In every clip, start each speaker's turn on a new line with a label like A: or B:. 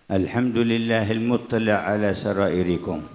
A: Alhamdulillahil muttali' ala sarairikum.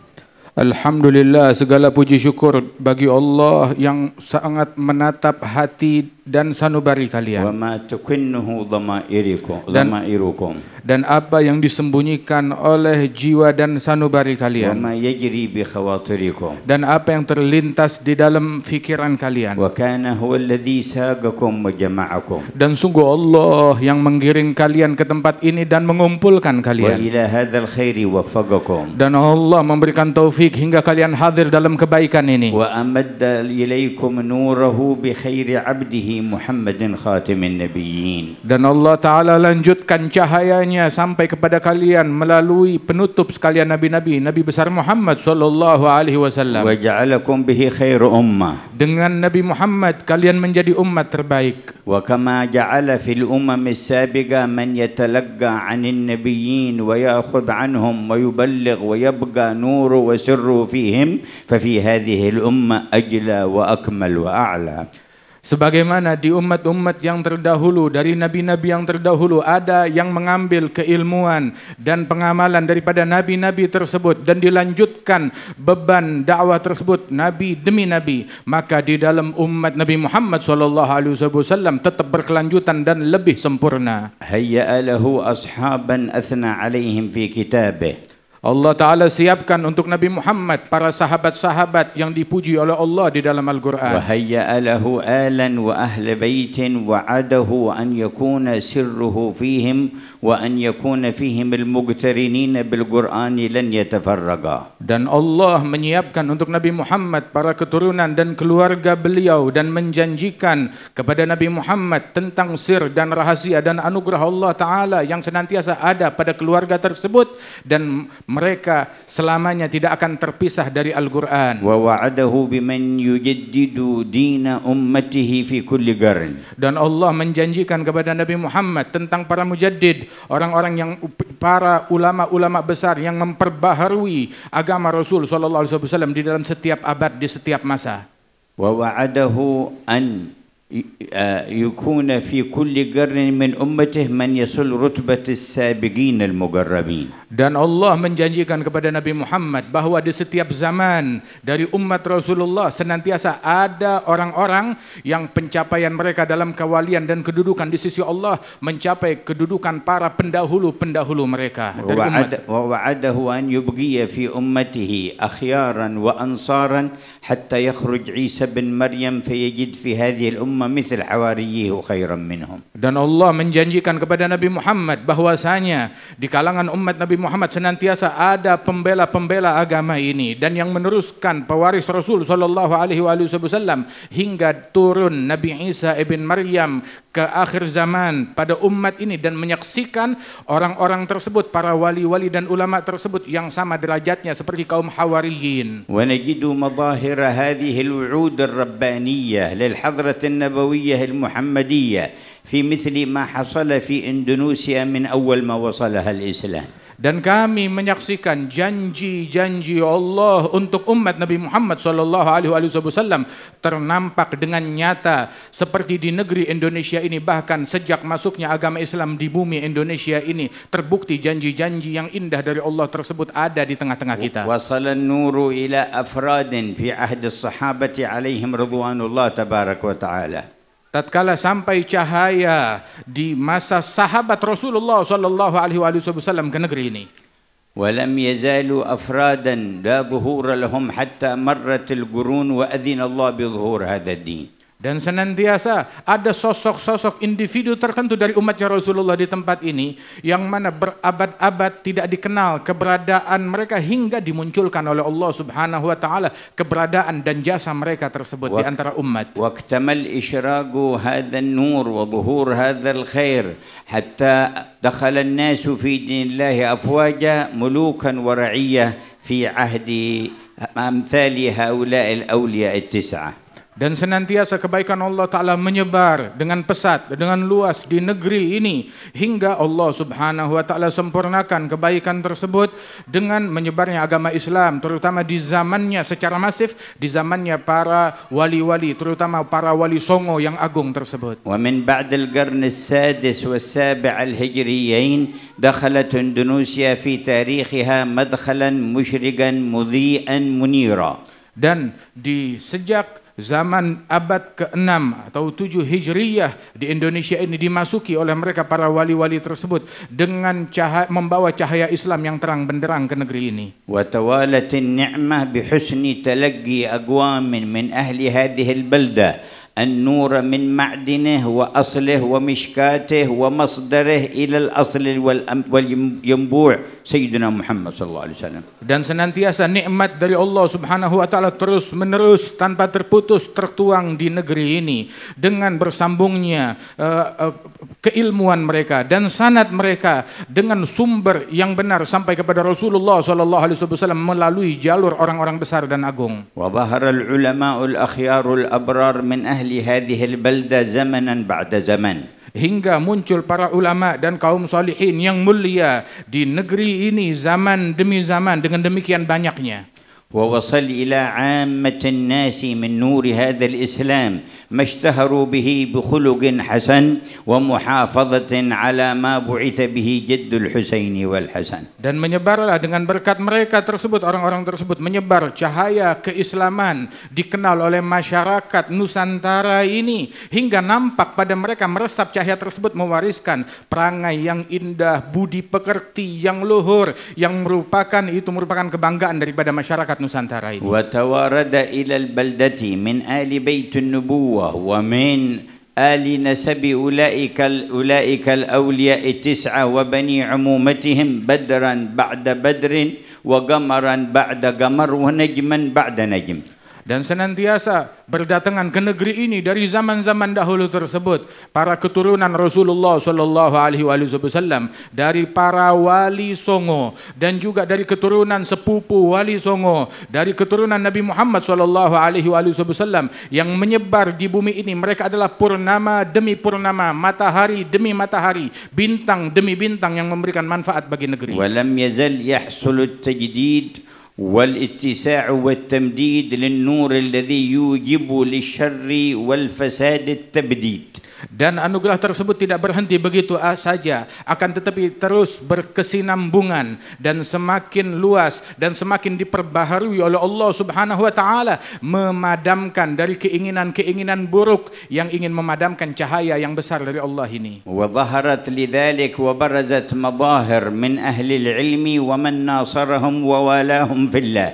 B: Alhamdulillah, segala puji syukur bagi Allah yang sangat menatap hati dan sanubari kalian.
A: Wa ma tukinnuhu dhamairukum.
B: Dan apa yang disembunyikan oleh jiwa dan sanubari kalian.
A: Wa ma yajri bi khawatirikum.
B: Dan apa yang terlintas di dalam fikiran kalian.
A: Wa kana huwa alladhi saqakum wa jama'akum.
B: Dan sungguh Allah yang menggiring kalian ke tempat ini dan mengumpulkan kalian.
A: Wa ila hadzal khairi waffaqakum.
B: Dan Allah memberikan taufik hingga kalian hadir dalam kebaikan ini.
A: Wa amadda ilaikum nurahu bi khairi 'abdihi Muhammadin khatimin nabiyyin.
B: Dan Allah Ta'ala lanjutkan cahayanya sampai kepada kalian melalui penutup sekalian nabi-nabi, Nabi besar Muhammad sallallahu alaihi wasallam.
A: Wa ja'alakum bihi khairu ummah.
B: Dengan Nabi Muhammad kalian menjadi umat terbaik.
A: Wa kama ja'ala fil umami as-sabiqa man yatalaqqa 'anil nabiyyin wa ya'khudh 'anhum wa yuballigh wa yabqa nuru wa sirru fihim fa fi hadhihi al-umma ajla wa akmal wa a'la.
B: Sebagaimana di umat-umat yang terdahulu, dari nabi-nabi yang terdahulu, ada yang mengambil keilmuan dan pengamalan daripada nabi-nabi tersebut dan dilanjutkan beban dakwah tersebut nabi demi nabi, maka di dalam umat Nabi Muhammad SAW tetap berkelanjutan dan lebih sempurna.
A: Hayya'a lahu ashaban athna 'alaihim fi kitabih.
B: Allah Ta'ala siapkan untuk Nabi Muhammad para sahabat-sahabat yang dipuji oleh Allah di dalam Al-Quran.
A: Wa hayya'a lahu alan wa ahla baitin wa 'adahu an yakuna sirruhu fihim wa an yakuna fihim al-muqtarinin bil-Qur'ani lan yatafarraqa.
B: Dan Allah menyiapkan untuk Nabi Muhammad para keturunan dan keluarga beliau dan menjanjikan kepada Nabi Muhammad tentang sir dan rahasia dan anugerah Allah Ta'ala yang senantiasa ada pada keluarga tersebut, dan mereka selamanya tidak akan terpisah dari Al-Quran.
A: Wa wa'adahu biman yujaddidu dina ummatihi fi kulli qarn.
B: Dan Allah menjanjikan kepada Nabi Muhammad tentang para mujaddid, orang-orang yang para ulama-ulama besar yang memperbaharui agama Rasul sallallahu alaihi wasallam di dalam setiap abad, di setiap masa.
A: Wa wa'adahu an يكون في كل قرن من أمته من يصل رتبة السابقين المقربين.
B: Dan Allah menjanjikan kepada Nabi Muhammad bahwa di setiap zaman dari umat Rasulullah senantiasa ada orang-orang yang pencapaian mereka dalam kewalian dan kedudukan di sisi Allah mencapai kedudukan para pendahulu-pendahulu mereka dari umat.
A: ووعده أن يبقي في أمته أخيارا وأنصارا حتى يخرج عيسى بن مريم فيجد في هذه الأمة مثل حواريه خيرا منهم. Dan Allah menjanjikan kepada Nabi Muhammad bahwasanya di kalangan umat Nabi Muhammad senantiasa ada pembela-pembela agama ini dan yang meneruskan pewaris Rasul sallallahu alaihi wasallam hingga turun Nabi Isa ibn Maryam ke akhir zaman pada umat ini dan menyaksikan orang-orang tersebut, para wali-wali dan ulama tersebut yang sama derajatnya seperti kaum Hawariyin. Wa najidu madahir hadhihi al-wu'ud ar-rabbaniyah lil hadrah an-nabawiyyah al-muhammadiyah fi mithli ma hasala fi Indonesia min awal ma wasalaha al-Islam. Dan kami menyaksikan janji-janji Allah untuk umat Nabi Muhammad sallallahu alaihi wasallam ternampak dengan nyata seperti di negeri Indonesia ini, bahkan sejak masuknya agama Islam di bumi Indonesia ini terbukti janji-janji yang indah dari Allah tersebut ada di tengah-tengah kita. Wasala an-nuru ila afradin fi ahdi as-sahabati alaihim ridwanullah tabarak wa ta'ala. Tatkala sampai cahaya di masa sahabat Rasulullah sallallahu alaihi wasallam ke negeri ini. Walam yazalu afradan la dhuhura lahum hatta marrat al-qurun wa adhina Allah bi dhuhur hadha ad-din. Dan senantiasa ada sosok-sosok individu tertentu dari umatnya Rasulullah di tempat ini yang mana berabad-abad tidak dikenal keberadaan mereka hingga dimunculkan oleh Allah Subhanahu wa taala keberadaan dan jasa mereka tersebut di antara umat. Waqtamal isyraqu hadha an-nur wa dhuhur hadha al-khair hatta dakhala an-nasu fi dinillahi afwaja mulukan wa ra'iyah fi ahdi amthali haula'i al-awliya at-tis'ah.
B: Dan senantiasa kebaikan Allah Ta'ala menyebar dengan pesat, dengan luas di negeri ini. Hingga Allah Subhanahu Wa Ta'ala sempurnakan kebaikan tersebut dengan menyebarnya agama Islam. Terutama di zamannya secara masif, di zamannya para wali-wali, terutama para wali songo yang agung tersebut.
A: ومن بعد القرن السادس والسابع الهجريين دخلت إندونيسيا في تاريخها مدخلا مشرقا مضيئا منيرا.
B: Dan di sejak zaman abad ke-6 atau 7 Hijriyah di Indonesia ini dimasuki oleh mereka para wali-wali tersebut dengan membawa cahaya Islam yang terang benderang ke negeri ini.
A: وتوالت النعمة بحسن تلقي أقوام من أهل هذه البلدة النور من معدنه وأصله ومشكاته ومصدره إلى الأصل والينبوع سيدنا محمد صلى الله عليه وسلم.
B: Dan senantiasa nikmat dari Allah Subhanahu Wa Ta'ala terus menerus tanpa terputus tertuang di negeri ini dengan bersambungnya keilmuan mereka dan sanad mereka dengan sumber yang benar sampai kepada Rasulullah sallallahu alaihi wasallam melalui jalur orang-orang besar dan agung.
A: وظهر العلماء الأخيار الأبرار من أهل هذه البلدة زمنا بعد زمن.
B: Hingga muncul para ulama dan kaum salihin yang mulia di negeri ini zaman demi zaman dengan demikian banyaknya.
A: ووصل إلى عامة الناس من نور هذا الإسلام ما اشتهروا به بخلق حسن ومحافظة على ما بعث به جد الحسين والحسن.
B: Dan menyebarlah dengan berkat mereka tersebut, orang-orang tersebut menyebar cahaya keislaman dikenal oleh masyarakat Nusantara ini hingga nampak pada mereka meresap cahaya tersebut mewariskan perangai yang indah, budi pekerti yang luhur yang merupakan kebanggaan daripada masyarakat Nusantara ini.
A: وتوارد إلى البلدة من آل بيت النبوة ومن آل نسب أولئك الأولياء التسعة وبني عمومتهم بدرا بعد بدر وقمرا بعد قمر ونجما بعد نجم.
B: Dan senantiasa berdatangan ke negeri ini dari zaman-zaman dahulu tersebut para keturunan Rasulullah sallallahu alaihi wasallam, dari para wali songo dan juga dari keturunan sepupu wali songo, dari keturunan Nabi Muhammad sallallahu alaihi wasallam yang menyebar di bumi ini. Mereka adalah purnama demi purnama, matahari demi matahari, bintang demi bintang yang memberikan manfaat bagi negeri.
A: ولم يزل يحصل التجديد والاتساع والتمديد للنور الذي يوجب للشر والفساد التبديد.
B: Dan anugerah tersebut tidak berhenti begitu saja, akan tetapi terus berkesinambungan dan semakin luas dan semakin diperbaharui oleh Allah Subhanahu Wa Ta'ala, memadamkan dari keinginan-keinginan buruk yang ingin memadamkan cahaya yang besar dari Allah ini.
A: وظهرت لذلك وبرزت مظاهر من أهل العلم ومن ناصرهم ووالاهم في الله.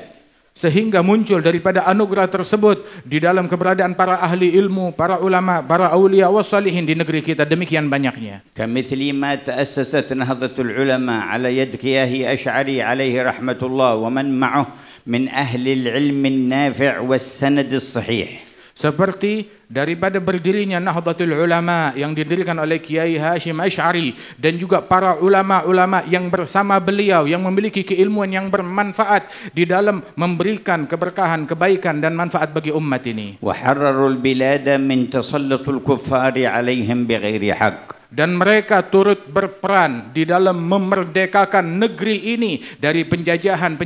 B: Sehingga muncul daripada anugerah tersebut di dalam keberadaan para ahli ilmu, para ulama, para aulia wassalihin di negeri kita demikian banyaknya.
A: كمثل ما تأسست نهضة العلماء على يد كياهي أشعري عليه رحمة الله ومن معه من أهل العلم النافع والسند الصحيح.
B: Seperti daripada berdirinya Nahdlatul Ulama yang didirikan oleh Kiai Hashim Asy'ari dan juga para ulama-ulama yang bersama beliau yang memiliki keilmuan yang bermanfaat di dalam memberikan keberkahan, kebaikan dan manfaat bagi umat ini.
A: وحرروا البلاد من تسلط الكفار عليهم بغير حق.
B: Dan mereka turut berperan di dalam memerdekakan negeri ini dari penjajahan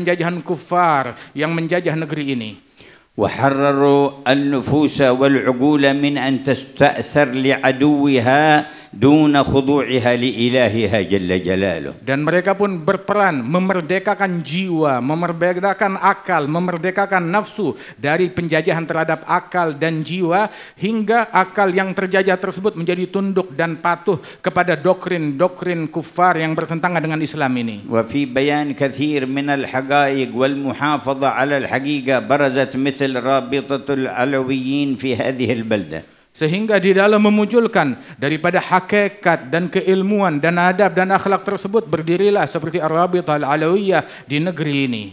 B: kufar yang menjajah negeri ini.
A: وحرروا النفوس والعقول من أن تستأثر لعدوها دون خضوعها لإلهها جل جلاله.
B: Dan mereka pun berperan memerdekakan jiwa, memerdekakan akal, memerdekakan nafsu dari penjajahan terhadap akal dan jiwa hingga akal yang terjajah tersebut menjadi tunduk dan patuh kepada doktrin kufar yang bertentangan dengan Islam ini.
A: وفي بيان كثير من الحقائق والمحافظة على الحقيقة برزت مثل رابطة العلويين في هذه البلدة.
B: Sehingga di dalam memunculkan daripada hakikat dan keilmuan dan adab dan akhlak tersebut berdirilah seperti Ar-Rabithah Al-Alawiyah di negeri ini.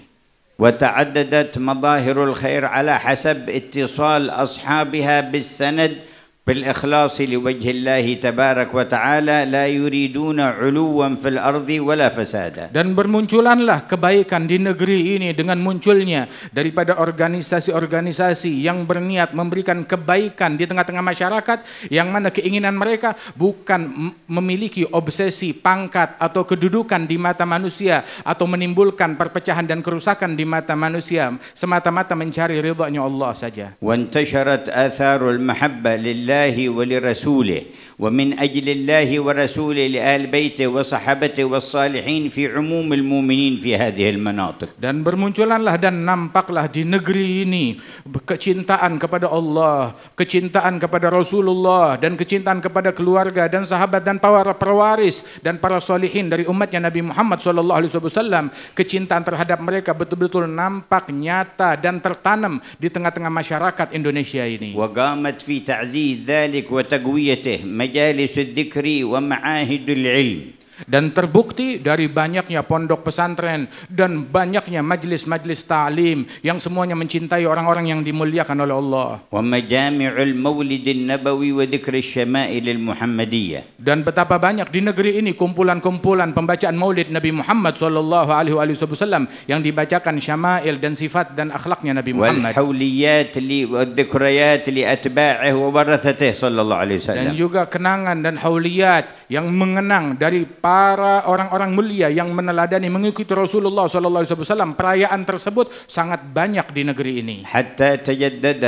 A: وتعددت مظاهر الخير على حسب اتصال أصحابها بالسند بالإخلاص لوجه الله تبارك وتعالى لا يريدون علوا في الأرض ولا فسادا.
B: Dan bermunculanlah kebaikan di negeri ini dengan munculnya daripada organisasi-organisasi yang berniat memberikan kebaikan di tengah-tengah masyarakat, yang mana keinginan mereka bukan memiliki obsesi pangkat atau kedudukan di mata manusia atau menimbulkan perpecahan dan kerusakan di mata manusia, semata-mata mencari ridha-Nya Allah saja.
A: وانتشرت آثار المحبة لله ولرسوله ومن أجل الله ورسوله لآل بيته وصحابته والصالحين في عموم المؤمنين في هذه المناطق.
B: Dan bermunculanlah dan nampaklah di negeri ini kecintaan kepada Allah, kecintaan kepada Rasulullah, dan kecintaan kepada keluarga dan sahabat dan para pewaris dan para solihin dari umatnya Nabi Muhammad SAW. Kecintaan terhadap mereka betul-betul nampak, nyata, dan tertanam di tengah-tengah masyarakat Indonesia ini.
A: وقامت في تعزيز ذلك وتقويته مجالس الذكر ومعاهد العلم.
B: Dan terbukti dari banyaknya pondok pesantren dan banyaknya majlis-majlis ta'lim yang semuanya mencintai orang-orang yang dimuliakan oleh Allah.
A: ومجامع المولد النبوي وذكر الشمائل المحمدية.
B: Dan betapa banyak di negeri ini kumpulan-kumpulan pembacaan Maulid Nabi Muhammad SAW yang dibacakan syama'il dan sifat dan akhlaknya Nabi Muhammad.
A: والحوليات والذكريات لأتباعه وورثته صلى الله عليه وسلم.
B: Dan juga kenangan dan hauliyat yang mengenang dari para orang-orang mulia yang meneladani mengikuti Rasulullah SAW. Perayaan tersebut sangat banyak di negeri ini.
A: حتى تجدد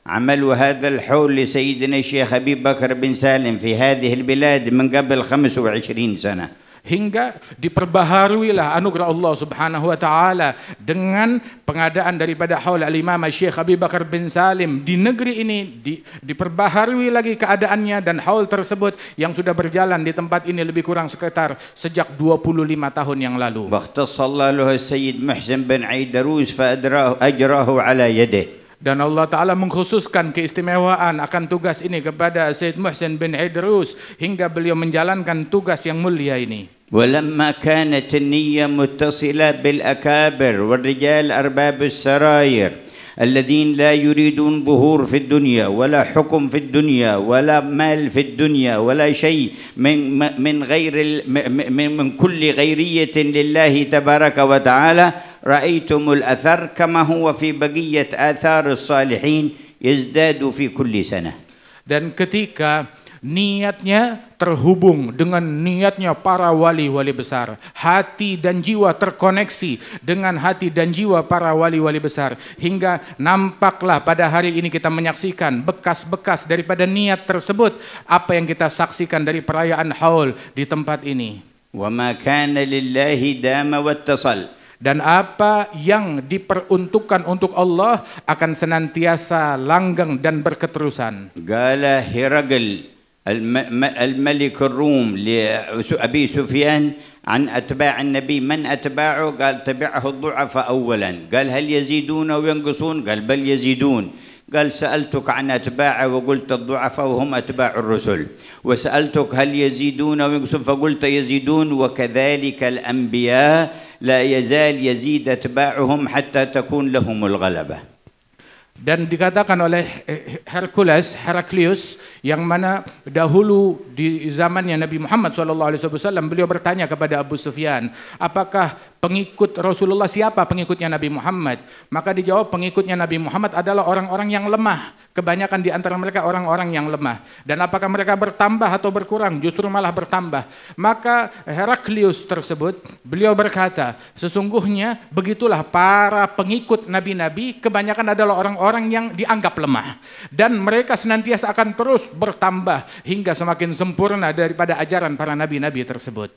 A: عمل هذا الحول لسيدنا الشيخ أبي بكر بن سالم في هذه البلاد من قبل 25 سنة.
B: Hingga diperbaharuilah anugerah Allah Subhanahu wa taala dengan pengadaan daripada haul al-Imam Syekh Abi Bakar bin Salim di negeri ini. Diperbaharui lagi keadaannya, dan haul tersebut yang sudah berjalan di tempat ini lebih kurang sekitar sejak 25 tahun yang lalu.
A: واختص الله له السيد محسن بن عيدروس فأجراه على يده.
B: Dan Allah Ta'ala mengkhususkan keistimewaan akan tugas ini kepada Sayyid Muhsin bin Idrus hingga beliau menjalankan tugas yang mulia ini.
A: ولما كانت النية متصلة بالأكابر والرجال أرباب السراير الذين لا يريدون ظهور في الدنيا ولا حكم في الدنيا ولا مال في الدنيا ولا شيء من كل غيرية لله تبارك وتعالى، رأيتم الأثر كما هو في بقية آثار الصالحين يزداد في كل سنة.
B: Dan ketika niatnya terhubung dengan niatnya para wali-wali besar, hati dan jiwa terkoneksi dengan hati dan jiwa para wali-wali besar, hingga nampaklah pada hari ini kita menyaksikan bekas-bekas daripada niat tersebut, apa yang kita saksikan dari perayaan haul di tempat ini.
A: وما كان لله دام واتصل.
B: Dan apa yang diperuntukkan untuk Allah akan senantiasa langgeng dan berketerusan.
A: Qala Hiraql الملك الروم لأبي سفيان عن أتباع النبي من أتباعه؟ قال تبعه الضعفاء أولا. قال هل يزيدون وينقصون؟ قال بل يزيدون. قال سألتك عن أتباعه وقلت الضعفاء وهم أتباع الرسل، وسألتك هل يزيدون وينقصون فقلت يزيدون، وكذلك الأنبياء لا يزال يزيد أتباعهم حتى تكون لهم الغلبة.
B: Dan dikatakan oleh Heraklius, yang mana dahulu di zamannya Nabi Muhammad SAW, beliau bertanya kepada Abu Sufyan, apakah pengikut Rasulullah, siapa pengikutnya Nabi Muhammad? Maka dijawab, pengikutnya Nabi Muhammad adalah orang-orang yang lemah. Kebanyakan di antara mereka orang-orang yang lemah. Dan apakah mereka bertambah atau berkurang? Justru malah bertambah. Maka Heraklius tersebut, beliau berkata, sesungguhnya begitulah para pengikut nabi-nabi, kebanyakan adalah orang-orang yang dianggap lemah. Dan mereka senantiasa akan terus bertambah hingga semakin sempurna daripada ajaran para nabi-nabi tersebut.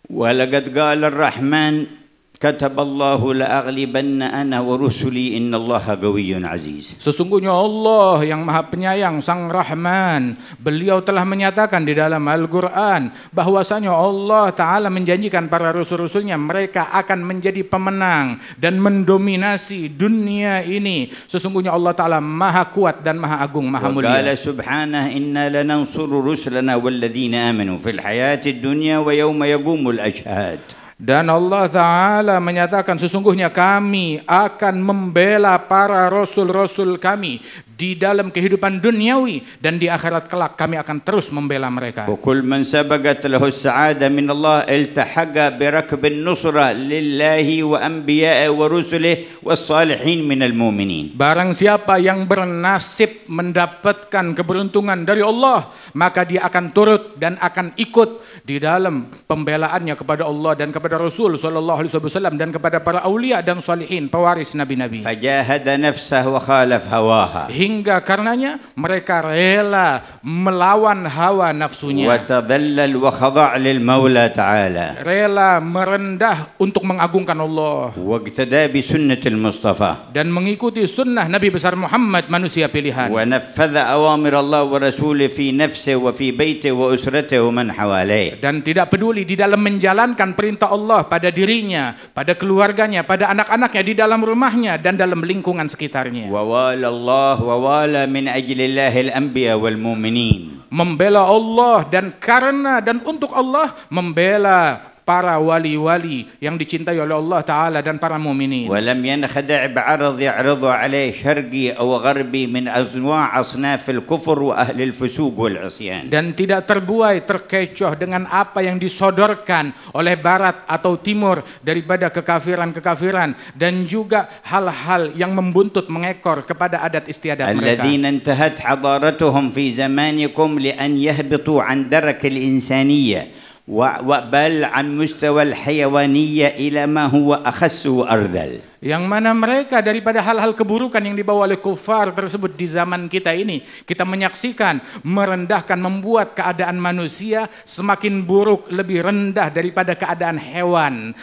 A: Walaqad qala ar-Rahman كتب الله لأغلبن أنا ورسلي إن الله قوي عزيز.
B: Sesungguhnya Allah yang Maha Penyayang, Sang Rahman, beliau telah menyatakan di dalam Al-Quran bahwasanya Allah Ta'ala menjanjikan para rasul-rasulnya mereka akan menjadi pemenang dan mendominasi dunia ini. Sesungguhnya Allah Ta'ala Maha Kuat dan Maha Agung, Maha Mulia.
A: وقال سبحانه إنا لننصر رسلنا والذين آمنوا في الحياة الدنيا ويوم يقوم الأشهاد.
B: Dan Allah Ta'ala menyatakan sesungguhnya kami akan membela para rasul-rasul kami di dalam kehidupan duniawi dan di akhirat kelak kami akan terus membela mereka.
A: وكل من سبقت له السعادة من الله التحق بركب النصرة لله وأنبيائه ورسله والصالحين من المؤمنين.
B: Barang siapa yang bernasib mendapatkan keberuntungan dari Allah, maka dia akan turut dan akan ikut di dalam pembelaannya kepada Allah dan kepada Rasul sallallahu alaihi wasallam dan kepada para aulia dan salihin, pewaris nabi-nabi.
A: فجاهد نفسه وخالف هواها.
B: Hingga karenanya mereka rela melawan hawa nafsunya.
A: وتذلل وخضع للمولى تعالى.
B: Rela merendah untuk mengagungkan Allah.
A: واقتدى بسنة المصطفى.
B: Dan mengikuti sunnah Nabi besar Muhammad, manusia pilihan.
A: ونفذ أوامر الله ورسوله في نفسه وفي بيته وأسرته ومن حواليه.
B: Dan tidak peduli di dalam menjalankan perintah Allah pada dirinya, pada keluarganya, pada anak-anaknya, di dalam rumahnya dan dalam lingkungan sekitarnya.
A: ووالى الله ووالى من أجل الله الأنبياء والمؤمنين.
B: Membela Allah dan karena dan untuk Allah membela para wali-wali yang dicintai oleh Allah Ta'ala dan para mukminin.
A: ولم ينخدع بعرض يعرض عليه شرقي أو غربي من أنواع أصناف الكفر وأهل الفسوق والعصيان.
B: Dan tidak terbuai, terkecoh dengan apa yang disodorkan oleh barat atau timur daripada kekafiran-kekafiran dan juga hal-hal yang membuntut mengekor kepada adat istiadat mereka.
A: الذين انتهت حضارتهم في زمانكم لأن يهبطوا عن درك الإنسانية بل عن مستوى الحيوانية إلى ما هو أخس وأرذل.
B: Yang mana mereka daripada hal-hal keburukan yang dibawa oleh kufar tersebut di zaman kita ini, kita menyaksikan merendahkan, membuat keadaan manusia semakin buruk, lebih rendah daripada keadaan hewan,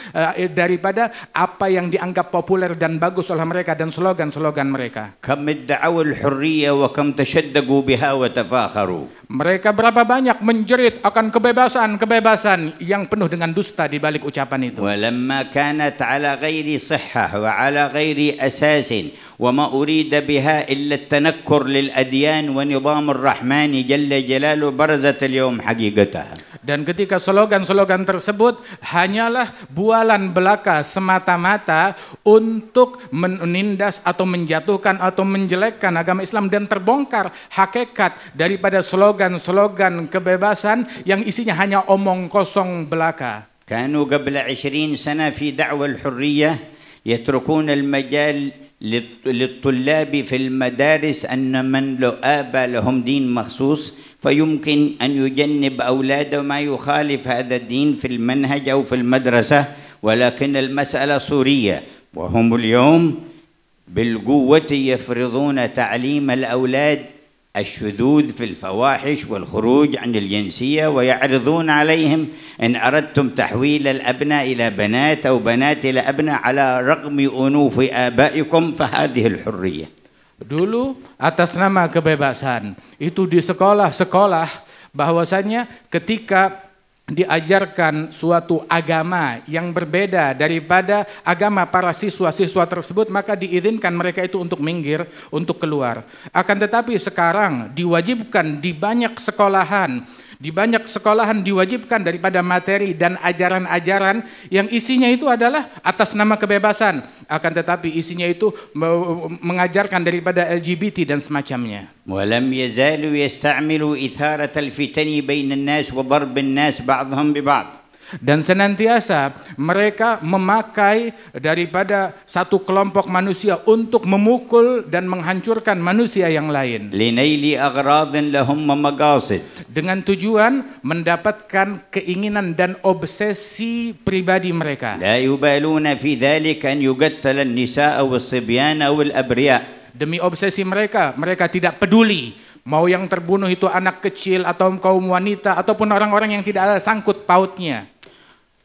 B: daripada apa yang dianggap populer dan bagus oleh mereka dan slogan-slogan mereka.
A: كم ادعوا الحرية وكم تشدقوا بها وتفاخروا.
B: Mereka berapa banyak menjerit akan kebebasan yang penuh dengan dusta di balik ucapan itu.
A: ولما كانت على غير صحة وعلى غير أساس وما أريد بها إلا التنكر للأديان ونظام الرحمن جل جلاله برزت اليوم حقيقتها.
B: Dan ketika slogan-slogan tersebut hanyalah bualan belaka semata-mata untuk menindas atau menjatuhkan atau menjelekkan agama Islam dan terbongkar hakikat daripada slogan-slogan kebebasan yang isinya hanya omong kosong belaka.
A: كانوا قبل 20 سنة في دعوة الحرية يتركون المجال للطلاب في المدارس أن من له آباء لهم دين مخصوص فيمكن أن يجنب أولاده ما يخالف هذا الدين في المنهج أو في المدرسة، ولكن المسألة صورية وهم اليوم بالقوة يفرضون تعليم الأولاد الشذوذ في الفواحش والخروج عن الجنسية ويعرضون عليهم إن أردتم تحويل الأبناء إلى بنات أو بنات إلى أبناء على رغم أنوف آبائكم فهذه الحرية.
B: Dulu atas nama kebebasan itu di sekolah-sekolah bahwasanya ketika diajarkan suatu agama yang berbeda daripada agama para siswa-siswa tersebut, maka diizinkan mereka itu untuk minggir, untuk keluar. Akan tetapi sekarang diwajibkan di banyak sekolahan diwajibkan daripada materi dan ajaran-ajaran yang isinya itu adalah atas nama kebebasan, akan tetapi isinya itu mengajarkan daripada LGBT dan semacamnya.
A: ولم يزالوا يستعملوا إثارة الفتن بين الناس وضرب الناس بعضهم ببعض.
B: Dan senantiasa mereka memakai daripada satu kelompok manusia untuk memukul dan menghancurkan manusia yang lain.
A: لنيل أغراض لهم ومقاصد.
B: Dengan tujuan mendapatkan keinginan dan obsesi pribadi mereka.
A: لا يبالون في ذلك أن يقتل النساء والصبيان أو الأبرياء.
B: Demi obsesi mereka, mereka tidak peduli mau yang terbunuh itu anak kecil atau kaum wanita ataupun orang-orang yang tidak ada sangkut pautnya.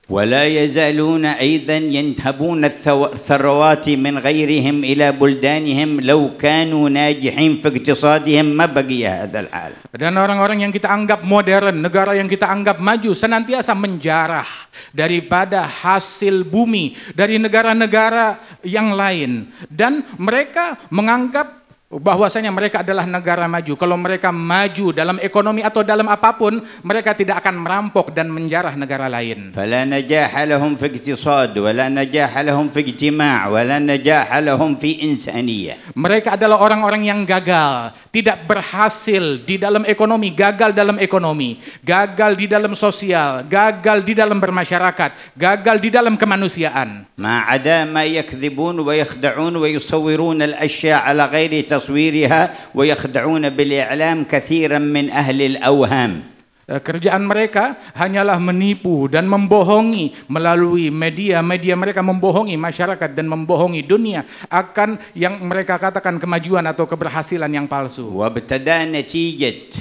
A: ولا يزالون أيضا ينهبون الثروات من غيرهم إلى بلدانهم لو كانوا ناجحين في اقتصادهم ما بقي هذا الحال.
B: Dan orang-orang yang kita anggap modern, negara yang kita anggap maju, senantiasa menjarah daripada hasil bumi dari negara-negara yang lain, dan mereka menganggap bahwasanya mereka adalah negara maju. Kalau mereka maju dalam ekonomi atau dalam apapun, mereka tidak akan merampok dan menjarah negara lain.
A: فلا نجاح لهم في اقتصاد ولا نجاح لهم في اجتماع ولا نجاح لهم في إنسانية.
B: Mereka adalah orang-orang yang gagal, tidak berhasil di dalam ekonomi, gagal dalam ekonomi, gagal di dalam sosial, gagal di dalam bermasyarakat, gagal di dalam kemanusiaan.
A: ما عدا ما يكذبون ويخدعون ويصورون الأشياء على غير تصويرها ويخدعون بالإعلام كثيرا من أهل الأوهام.
B: Kerjaan mereka hanyalah menipu dan membohongi melalui media-media mereka, membohongi masyarakat dan membohongi dunia akan yang mereka katakan kemajuan atau keberhasilan yang palsu.
A: وابتدأ نتيجة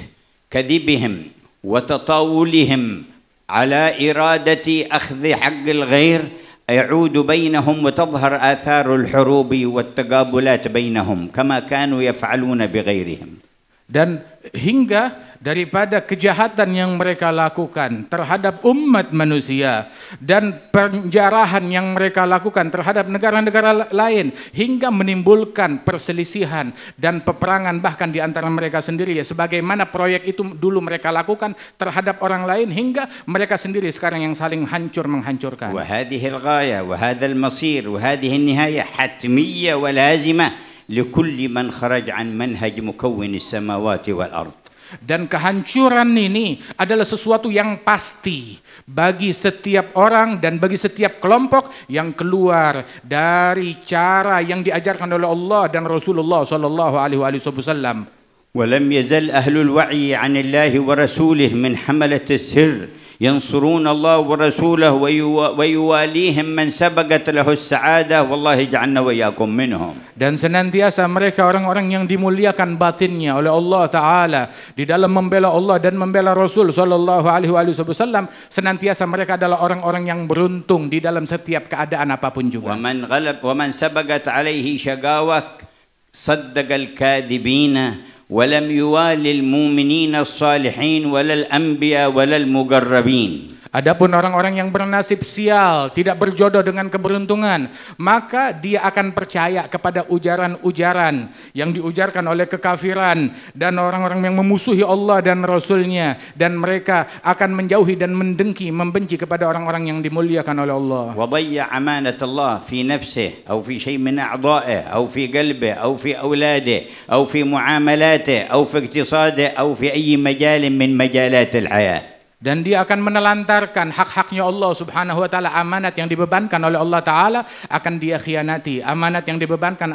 A: كذبهم وتطاولهم على إرادة أخذ حق الغير يعود بينهم وتظهر آثار الحروب والتقابلات بينهم كما كانوا يفعلون بغيرهم.
B: Dan hingga daripada kejahatan yang mereka lakukan terhadap umat manusia dan penjarahan yang mereka lakukan terhadap negara-negara lain hingga menimbulkan perselisihan dan peperangan bahkan di antara mereka sendiri, ya sebagaimana proyek itu dulu mereka lakukan terhadap orang lain hingga mereka sendiri sekarang yang saling hancur menghancurkan.
A: وهذه الغاية وهذا المصير وهذه النهاية حتمية ولازمة لكل من خرج عن منهج مكون السماوات والأرض.
B: Dan kehancuran ini adalah sesuatu yang pasti bagi setiap orang dan bagi setiap kelompok yang keluar dari cara yang diajarkan oleh Allah dan Rasulullah sallallahu alaihi wasallam.
A: ولم يزل أهل الوعي عن الله ورسوله من حملة السر ينصرون الله ورسوله ويواليهم من سبقت له السعادة والله جعلنا وإياكم منهم.
B: Dan senantiasa mereka orang-orang yang dimuliakan batinnya oleh Allah Ta'ala di dalam membela Allah dan membela Rasul sallallahu alaihi wasallam, senantiasa mereka adalah orang-orang yang beruntung di dalam setiap keadaan apapun juga.
A: ومن سبقت عليه شقاوة صدق الكاذبين ولم يوالي المؤمنين الصالحين ولا الأنبياء ولا المقربين.
B: Adapun orang-orang yang bernasib sial, tidak berjodoh dengan keberuntungan, maka dia akan percaya kepada ujaran-ujaran yang diujarkan oleh kekafiran dan orang-orang yang memusuhi Allah dan Rasulnya, dan mereka akan menjauhi dan mendengki, membenci kepada orang-orang yang dimuliakan oleh Allah.
A: وضيع أمانة الله في نفسه أو في شيء من أعضائه أو في قلبه أو في أولاده أو في معاملاته أو في اقتصاده أو في أي مجال من مجالات الحياة.
B: Dan dia akan menelantarkan hak-haknya Allah Subhanahu wa taala, amanat yang dibebankan oleh Allah Taala akan dia khianati, amanat yang dibebankan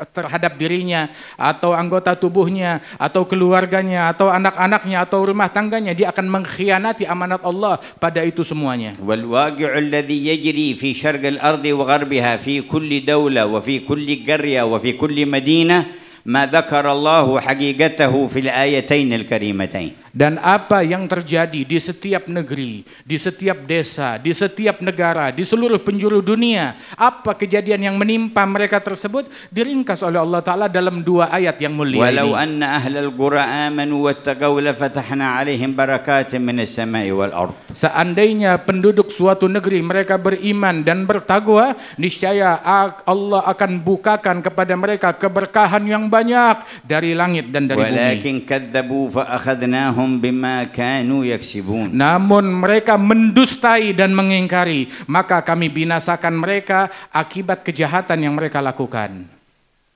B: terhadap dirinya atau anggota tubuhnya atau keluarganya atau anak-anaknya atau rumah tangganya, dia akan mengkhianati amanat Allah pada itu semuanya.
A: والواقع الذي يجري في شرق الأرض وغربها في كل دولة وفي كل قرية وفي كل مدينة ما ذكر الله حقيقته في الآيتين الكريمتين.
B: Dan apa yang terjadi di setiap negeri, di setiap desa, di setiap negara, di seluruh penjuru dunia, apa kejadian yang menimpa mereka tersebut diringkas oleh Allah Ta'ala dalam dua ayat yang mulia ini.
A: ولو أن أهل القرى آمنوا واتقوا لفتحنا عليهم بركات من السماء والأرض.
B: Seandainya penduduk suatu negeri mereka beriman dan bertakwa, niscaya Allah akan bukakan kepada mereka keberkahan yang banyak dari langit dan dari bumi.
A: ولكن كذبوا فأخذناهم بما كانوا يكسبون.
B: Namun mereka mendustai dan mengingkari, maka kami binasakan mereka akibat kejahatan yang mereka lakukan.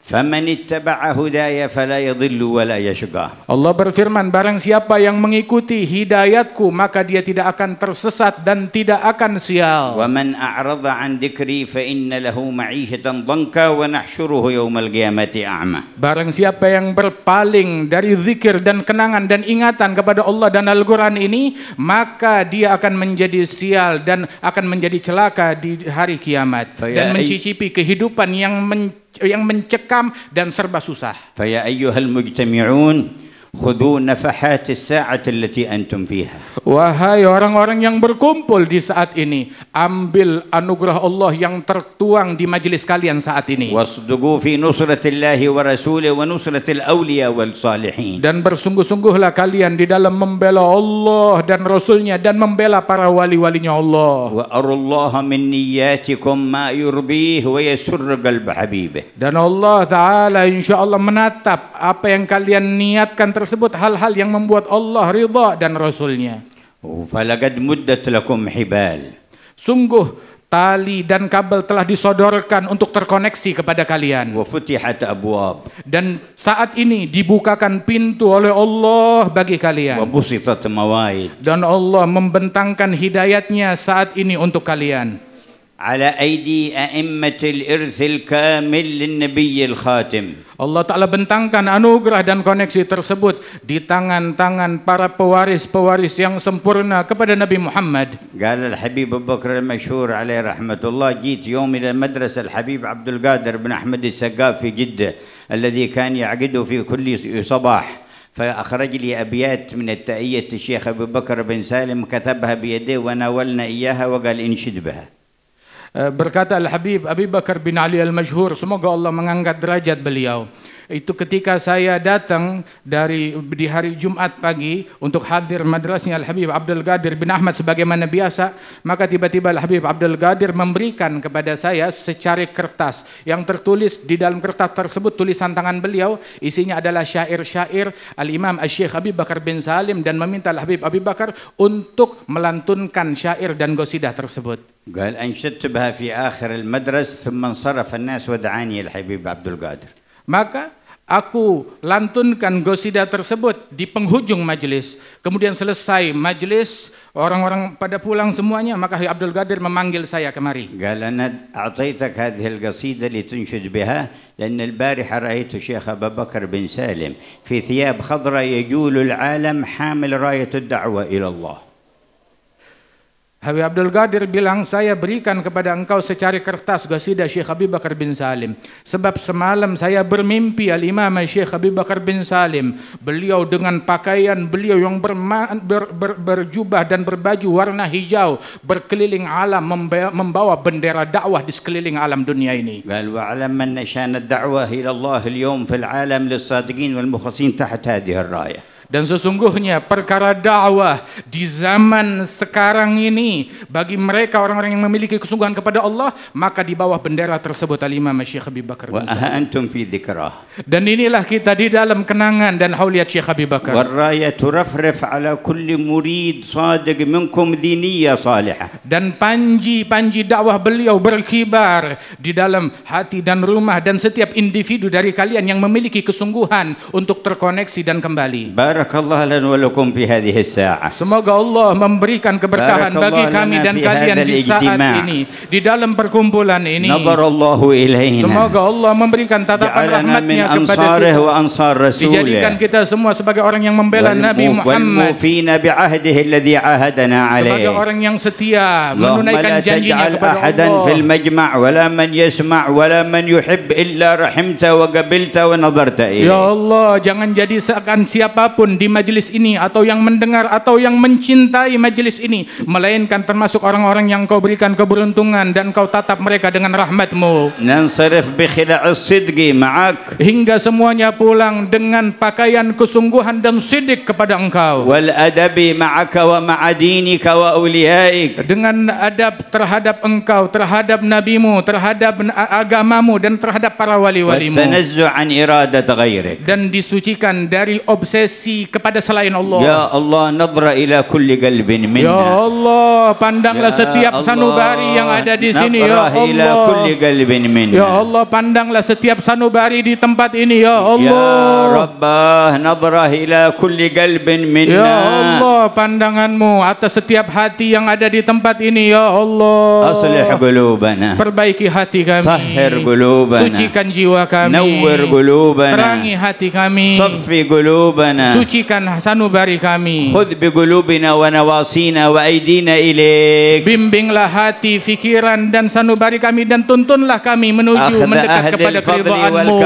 A: فمن اتبع هدايا فلا يضل ولا يشقى.
B: Allah berfirman, barang siapa yang mengikuti hidayatku maka dia tidak akan tersesat dan tidak akan sial.
A: ومن أعرض عن ذكري فإن له معيشة ضنكا ونحشره يوم القيامة أعمى.
B: Barang siapa yang berpaling dari zikir dan kenangan dan ingatan kepada Allah dan Al-Quran ini, maka dia akan menjadi sial dan akan menjadi celaka di hari kiamat dan mencicipi kehidupan yang mencekam dan serba susah.
A: فيا أيها المجتمعون خذوا نفحات الساعة التي أنتم فيها.
B: Wahai orang-orang yang berkumpul di saat ini, ambil anugerah Allah yang tertuang di majelis kalian saat ini.
A: واصدقوا في نصرة الله ورسوله ونصرة الأولياء والصالحين.
B: Dan bersungguh-sungguhlah kalian di dalam membela Allah dan Rasulnya dan membela para wali-walinya Allah.
A: وأروا الله من نياتكم ما يرضيه ويسر قلب حبيبه.
B: Dan Allah Ta'ala insya Allah menatap apa yang kalian niatkan tersebut, hal-hal yang membuat Allah ridha dan Rasulnya.
A: فلقد مدت لكم حبال.
B: Sungguh tali dan kabel telah disodorkan untuk terkoneksi kepada kalian.
A: وفتحت أبواب.
B: Dan saat ini dibukakan pintu oleh Allah bagi kalian.
A: وبسطت مواعيد.
B: Dan Allah membentangkan hidayatnya saat ini untuk kalian.
A: على أيدي أئمة الإرث الكامل للنبي الخاتم.
B: Allah Ta'ala bentangkan anugerah dan koneksi tersebut di tangan-tangan para pewaris-pewaris yang sempurna kepada Nabi Muhammad.
A: قال الحبيب أبو بكر المشهور عليه رحمة الله: جيت يوم إلى المدرسة الحبيب عبد القادر بن أحمد السقاف في جدة الذي كان يعقده في كل صباح، فأخرج لي أبيات من التائية الشيخ أبو بكر بن سالم كتبها بيديه وناولنا إياها وقال انشد بها.
B: Berkata Al-Habib Abi Bakar bin Ali Al-Majhur, semoga Allah mengangkat derajat beliau. Itu ketika saya datang di hari Jumat pagi untuk hadir madrasahnya Al-Habib Abdul Qadir bin Ahmad sebagaimana biasa, maka tiba-tiba Al-Habib Abdul Qadir memberikan kepada saya secari kertas yang tertulis di dalam kertas tersebut tulisan tangan beliau, isinya adalah syair-syair Al-Imam Asy-Syaikh Abi Bakar bin Salim, dan meminta Al-Habib Abi Bakar untuk melantunkan syair dan qasidah tersebut.
A: قال أنشدت بها في آخر المدرسة ثم انصرف الناس ودعاني الحبيب عبد القادر.
B: Maka aku lantunkan qasidah tersebut di penghujung majelis. Kemudian selesai majelis, orang-orang pada pulang semuanya, maka Abdul Qadir memanggil saya kemari.
A: قال أنا أعطيتك هذه القصيدة لتنشد بها لأن البارحة رأيت الشيخ أبا بكر بن سالم في ثياب خضراء يجول العالم حامل راية الدعوة إلى الله.
B: Habib Abdul Qadir bilang, saya berikan kepada engkau secari kertas qasidah Syekh Abi Bakar bin Salim, sebab semalam saya bermimpi Al-Imam Syekh Abi Bakar bin Salim, beliau dengan pakaian beliau yang berjubah dan berbaju warna hijau, berkeliling alam membawa bendera dakwah di sekeliling alam dunia ini.
A: قال واعلم أن شأن الدعوة إلى الله اليوم في العالم للصادقين والمخلصين تحت هذه الراية.
B: Dan sesungguhnya perkara dakwah di zaman sekarang ini bagi mereka orang-orang yang memiliki kesungguhan kepada Allah, maka di bawah bendera tersebut Al-Imam Syekh Abi Bakar bin Salim.
A: وأنتم في ذكراه.
B: Dan inilah kita di dalam kenangan dan hauliyat Syekh Abi Bakar.
A: والراية ترفرف على كل مريد صادق منكم ذي نية صالحة.
B: Dan panji-panji dakwah beliau berkibar di dalam hati dan rumah dan setiap individu dari kalian yang memiliki kesungguhan untuk terkoneksi dan kembali.
A: بارك الله لنا ولكم في هذه الساعة.
B: Semoga Allah memberikan keberkahan bagi kami dan kalian di saat ini, di dalam perkumpulan ini.
A: نظر الله إلينا.
B: Semoga Allah memberikan tatapan rahmatnya kepada kita. Dijadikan kita semua sebagai orang yang membela Nabi Muhammad,
A: والموفين بعهده الذي عاهدنا عليه.
B: sebagai orang yang setia menunaikan janjinya kepada
A: أحدا في
B: Allah.
A: المجمع ولا من يسمع ولا من يحب إلا رحمت وقبلت ونظرت إليه.
B: Ya Allah, jangan jadi seakan siapapun di majelis ini atau yang mendengar atau yang mencintai majelis ini, melainkan termasuk orang-orang yang kau berikan keberuntungan dan kau tatap mereka dengan rahmat-Mu.
A: ننصرف بخلع الصدق معك.
B: Hingga semuanya pulang dengan pakaian kesungguhan dan sidik kepada Engkau.
A: والأدب معك ومع دينك وأوليائك.
B: Dengan adab terhadap Engkau, terhadap Nabi-Mu, terhadap agamamu dan terhadap para wali-walimu.
A: والتنزع عن إرادة غيرك.
B: Dan disucikan dari obsesi kepada selain Allah.
A: Ya Allah, nadra ila kulli qalbin minna.
B: Ya Allah, pandanglah setiap sanubari yang ada di sini. Ya
A: Nadra ila kulli
B: Allah.
A: qalbin minna.
B: Ya Allah, pandanglah setiap sanubari di tempat ini. Ya
A: Ya
B: Allah.
A: Rabbah, nadra ila kulli qalbin minna.
B: Ya Allah, pandanganmu atas setiap hati yang ada di tempat ini. Ya Allah.
A: Aslih qulubana.
B: Perbaiki hati kami.
A: Tahhir qulubana.
B: Sucikan jiwa kami.
A: Nawwir qulubana.
B: Terangi hati kami.
A: Saffi qulubana.
B: sucikan sanubari kami.
A: خذ بقلوبنا ونواصينا وأيدينا إليك.
B: Bimbinglah hati, fikiran dan sanubari kami dan tuntunlah kami menuju mendekat kepada keridhaan-Mu.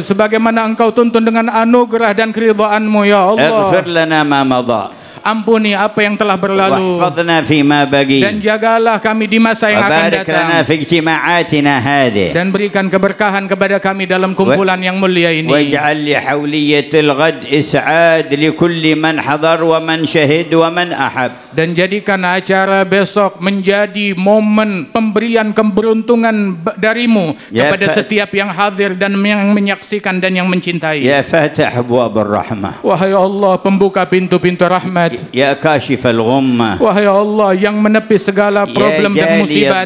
B: Sebagaimana Engkau tuntun dengan anugerah dan keridhaan-Mu ya Allah.
A: اغفر لنا ما مضى.
B: Ampuni apa yang telah berlalu
A: واحفظنا فيما بقي.
B: dan jagalah kami di masa yang akan
A: وبارك لنا
B: datang.
A: في اجتماعاتنا هذه.
B: Dan berikan keberkahan kepada kami dalam kumpulan yang mulia ini.
A: واجعل لحولية الغد إسعاد لكل من حضر ومن شهد ومن أحب.
B: Dan jadikan acara besok menjadi momen pemberian keberuntungan darimu kepada setiap yang hadir dan yang menyaksikan dan yang mencintai.
A: يا فاتح أبواب الرحمة.
B: Wahai Allah pembuka pintu-pintu rahmat.
A: يا كاشف الغمة.
B: Wahai Allah yang menepis segala problem dan musibat.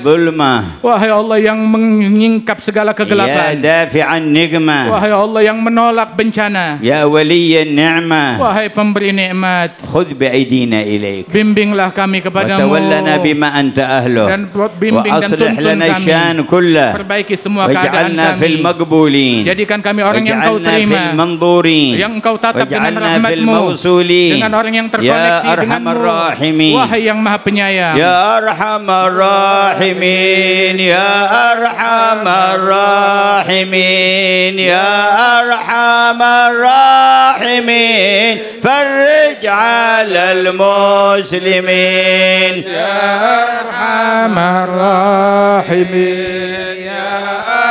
B: Wahai Allah yang menyingkap segala kegelapan.
A: يا دافع النقمة.
B: Wahai Allah yang menolak bencana.
A: يا ولي النعمة.
B: Wahai pemberi nikmat.
A: خذ بأيدينا إليك.
B: Bimbinglah kami kepadamu.
A: وتولنا بما أنت أهله.
B: Dan bimbing dan tuntun kami. Perbaiki semua keadaan kami.
A: في المقبولين.
B: Jadikan kami orang yang Engkau terima.
A: في المنظورين.
B: Yang Engkau tatap dengan rahmat-Mu. Dengan orang yang terkoneksi dengan-Mu. Wahai yang Maha Penyayang.
A: Ya Arhamar Rahimin. Ya Arhamar Rahimin. Ya Arhamar Rahimin. Farij 'alal muslimin.
B: Ya Arhamar Rahimin. Ya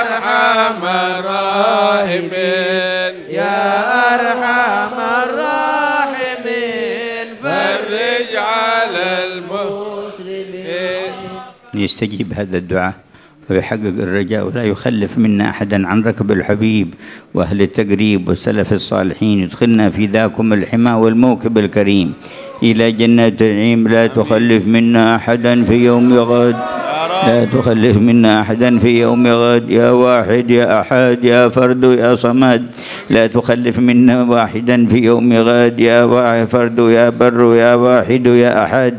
B: Arhamar Rahimin. Ya Arhamar Rahimin. Farij 'alal muslimin.
A: يستجيب هذا الدعاء ويحقق الرجاء ولا يخلف منا أحدا عن ركب الحبيب وأهل التقريب والسلف الصالحين. يدخلنا في ذاكم الحمى والموكب الكريم إلى جنات النعيم. لا تخلف منا أحدا في يوم غد. لا تخلف منا أحدا في يوم غد. يا واحد يا أحد يا فرد يا صمد. لا تخلف منا واحدا في يوم غد. يا فرد يا بر يا واحد يا أحد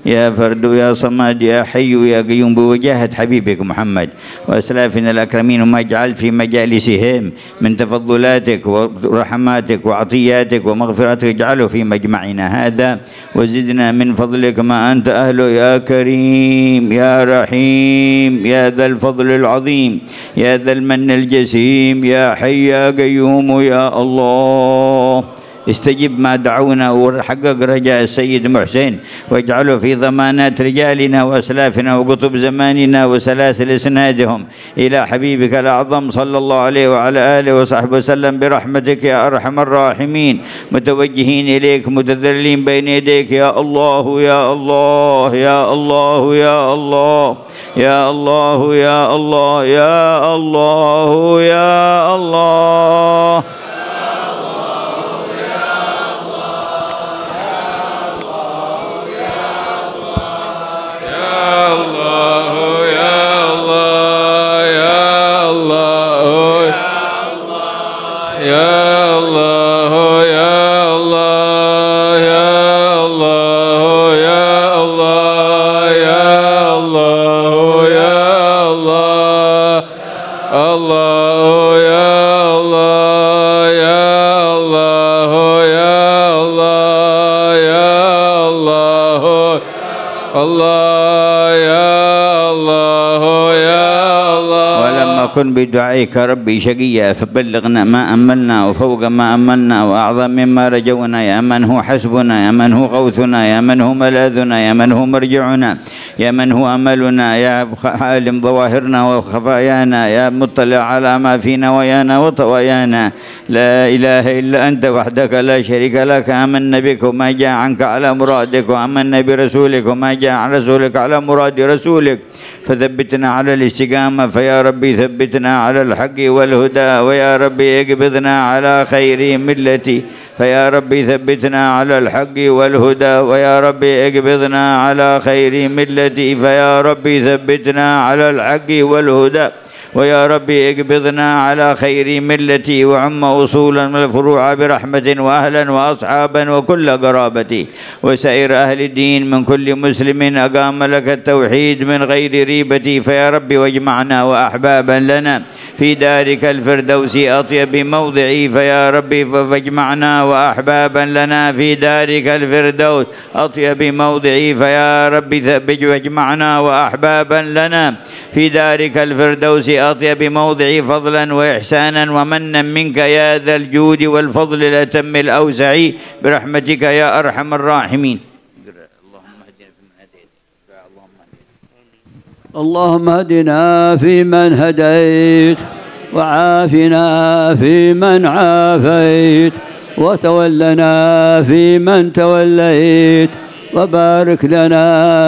A: يا فرد يا صمد يا حي يا قيوم بوجاهة حبيبك محمد وأسلافنا الأكرمين وما جعلت في مجالسهم من تفضلاتك ورحماتك وعطياتك ومغفرتك اجعله في مجمعنا هذا وزدنا من فضلك ما أنت أهله يا كريم يا رحيم يا ذا الفضل العظيم يا ذا المن الجسيم يا حي يا قيوم يا الله. استجب ما دعونا وحقق رجاء السيد محسن واجعله في ضمانات رجالنا وأسلافنا وقطب زماننا وسلاسل إسنادهم إلى حبيبك الأعظم صلى الله عليه وعلى آله وصحبه وسلم برحمتك يا أرحم الراحمين. متوجهين إليك متذللين بين يديك يا الله يا الله يا الله يا الله يا الله يا الله يا الله يا الله. كن بدعائك ربي شقيا فبلغنا ما أملنا وفوق ما أملنا وأعظم مما رجونا يا من هو حسبنا يا من هو غوثنا يا من هو ملاذنا يا من هو مرجعنا يا من هو أملنا يا عالم ظواهرنا وخفايانا يا مطلع على ما في نوايانا وطوايانا. لا إله إلا أنت وحدك لا شريك لك. آمنا بك وما جاء عنك على مرادك وآمنا برسولك وما جاء عن رسولك على مراد رسولك فثبتنا على الاستقامة. فيا ربي ثبتنا على الحق والهدى ويا ربي اقبضنا على خير ملتي. فيا ربي ثبتنا على الحق والهدى ويا ربي اقبضنا على خير ملتي. فيا ربي ثبتنا على الحق والهدى ويا ربي اقبضنا على خير ملتي وعم أصولا والفروع برحمة وأهلا وأصحابا وكل قرابتي وسائر أهل الدين من كل مسلم أقام لك التوحيد من غير ريبتي. فيا ربي واجمعنا وأحبابا لنا في دارك الفردوس أطيب موضعي فيا ربي فاجمعنا وأحبابا لنا في دارك الفردوس أطيب موضعي فيا ربي فاجمعنا وأحبابا لنا في دارك الفردوس أطيب موضعي فضلا وإحسانا ومنا منك يا ذا الجود والفضل الأتم الأوسع برحمتك يا أرحم الراحمين.
C: اللهم اهدنا فيمن هديت وعافنا فيمن عافيت وتولنا فيمن توليت وبارك لنا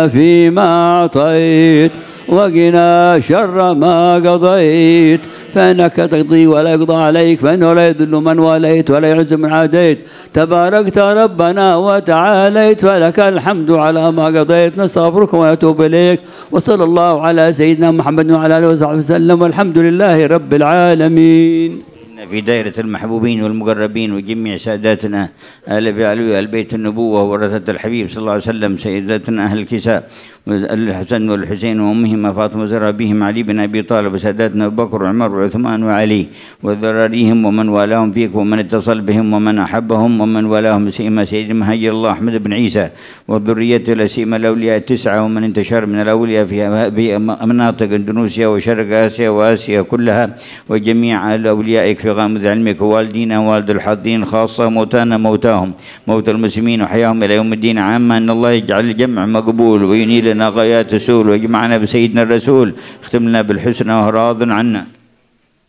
C: فيما أعطيت وقنا شر ما قضيت فإنك تقضي ولا يقضى عليك فإنه لا يذل من واليت ولا يعز من عاديت تباركت ربنا وتعاليت فلك الحمد على ما قضيت نستغفرك ونتوب إليك وصلى الله على سيدنا محمد وعلى آله وصحبه وسلم والحمد لله رب العالمين.
A: في دائرة المحبوبين والمقربين وجميع ساداتنا آل بعلوي البيت النبوة ورثة الحبيب صلى الله عليه وسلم سيداتنا أهل الكساء الحسن والحسين وأمهما فاطمة وزرع بهم علي بن أبي طالب وساداتنا أبو بكر وعمر وعثمان وعلي وذراريهم ومن والاهم فيك ومن اتصل بهم ومن أحبهم ومن والاهم سيما سيدنا هي الله أحمد بن عيسى والذرية الأسيمة الأولياء التسعة ومن انتشر من الأولياء في مناطق اندونيسيا وشرق آسيا وآسيا كلها وجميع الأولياء في غامض علمك ووالدينا والد الحاضرين خاصة موتانا موتاهم موت المسلمين وحياهم إلى يوم الدين عامة أن الله يجعل الجمع مقبول وينيل لنا غايات السول ويجمعنا بسيدنا الرسول اختم لنا بالحسنى وهو راض عنا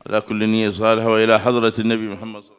D: على كل نية صالحة وإلى حضرة النبي محمد صلى الله عليه وسلم.